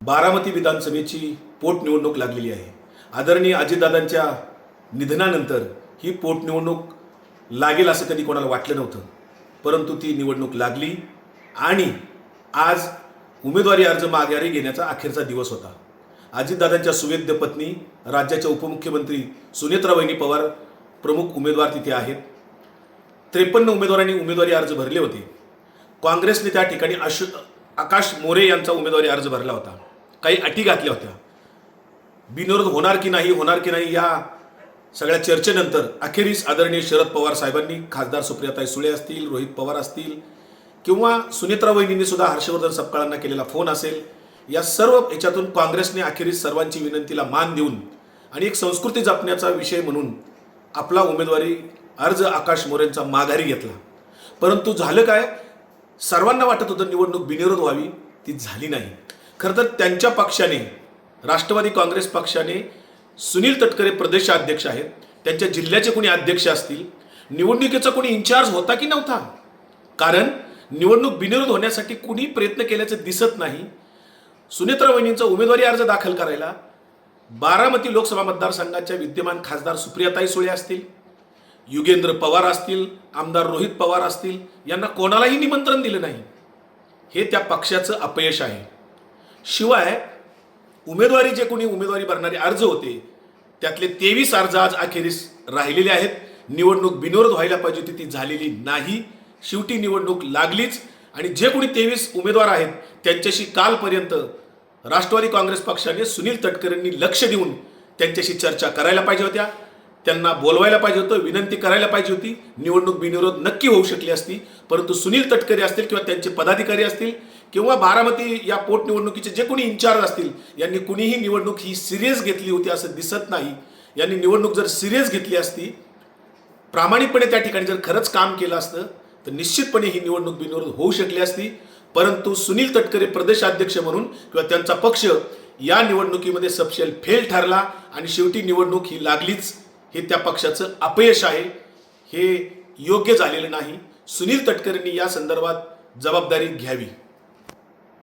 बारामती विधानसभेची पोटनिवडणूक लागलेली आहे। आदरणीय अजितदादांच्या निधनानंतर ही पोटनिवडणूक लागेल असं कधी कोणाला वाटलं नव्हतं, परंतु ती निवडणूक लागली आणि आज उमेदवारी अर्ज माघारी घेण्याचा अखेरचा दिवस होता। अजितदादांच्या सुवेद्य पत्नी राज्याच्या उपमुख्यमंत्री सुनेत्रावहिनी पवार प्रमुख उमेदवार तिथे आहेत। 53 उमेदवारांनी उमेदवारी अर्ज भरले होते। काँग्रेसने त्या ठिकाणी आकाश मोरे यांचा उमेदवारी अर्ज भरला होता। काही अटी घातल्या होत्या, बिनविरोध होणार की नाही या सगळ्या चर्चेनंतर अखेरीस आदरणीय शरद पवार साहेबांनी, खासदार सुप्रियाताई सुळे असतील, रोहित पवार असतील किंवा सुनेत्रा वहिनींनी सुद्धा हर्षवर्धन सपकाळांना केलेला फोन असेल, या सर्व ह्याच्यातून काँग्रेसने अखेरीस सर्वांची विनंतीला मान देऊन आणि एक संस्कृती जपण्याचा विषय म्हणून आपला उमेदवारी अर्ज आकाश मोरेंचा माघारी घेतला। परंतु झालं काय, सर्वांना वाटत होतं निवडणूक बिनविरोध व्हावी, ती झाली नाही। खरं तर त्यांच्या पक्षाने, राष्ट्रवादी काँग्रेस पक्षाने सुनील तटकरे प्रदेशाध्यक्ष आहेत, त्यांच्या जिल्ह्याचे कोणी अध्यक्ष असतील, निवडणुकीचा कोणी इन्चार्ज होता की नव्हता, कारण निवडणूक बिनविरोध होण्यासाठी कुणी प्रयत्न केल्याचं दिसत नाही। सुनेत्रा वहिनींचा उमेदवारी अर्ज दाखल करायला बारामती लोकसभा मतदारसंघाच्या विद्यमान खासदार सुप्रियाताई सुळे असतील, युगेंद्र पवार असतील, आमदार रोहित पवार असतील, यांना कोणालाही निमंत्रण दिलं नाही। हे त्या पक्षाचं अपयश आहे। शिवाय उमेदवारी जे कोणी उमेदवारी भरणारे अर्ज होते त्यातले 23 अर्ज आज अखेरीस राहिलेले आहेत। निवडणूक बिनविरोध व्हायला पाहिजे होती, ती झालेली नाही। शेवटी निवडणूक लागलीच आणि जे कोणी 23 उमेदवार आहेत त्यांच्याशी कालपर्यंत राष्ट्रवादी काँग्रेस पक्षाने सुनील तटकरेंनी लक्ष देऊन त्यांच्याशी चर्चा करायला पाहिजे होत्या, त्यांना बोलवायला पाहिजे होतं, विनंती करायला पाहिजे होती। निवडणूक बिनविरोध नक्की होऊ शकली असती, परंतु सुनील तटकरे असतील किंवा त्यांचे पदाधिकारी असतील किंवा बारामती या पोटनिवडणुकीचे जे कोणी इन्चार्ज असतील, यांनी कुणीही निवडणूक ही सिरियस घेतली होती असं दिसत नाही। यांनी निवडणूक जर सिरियस घेतली असती, प्रामाणिकपणे त्या ठिकाणी जर खरंच काम केलं असतं तर निश्चितपणे ही निवडणूक बिनविरोध होऊ शकली असती। परंतु सुनील तटकरे प्रदेशाध्यक्ष म्हणून किंवा त्यांचा पक्ष या निवडणुकीमध्ये सबशेल फेल ठरला आणि शेवटी निवडणूक ही लागलीच। हे त्या पक्षाचं अपयश आहे, हे योग्य झालेलं नाही। सुनील तटकरेंनी या संदर्भात जबाबदारी घ्यावी।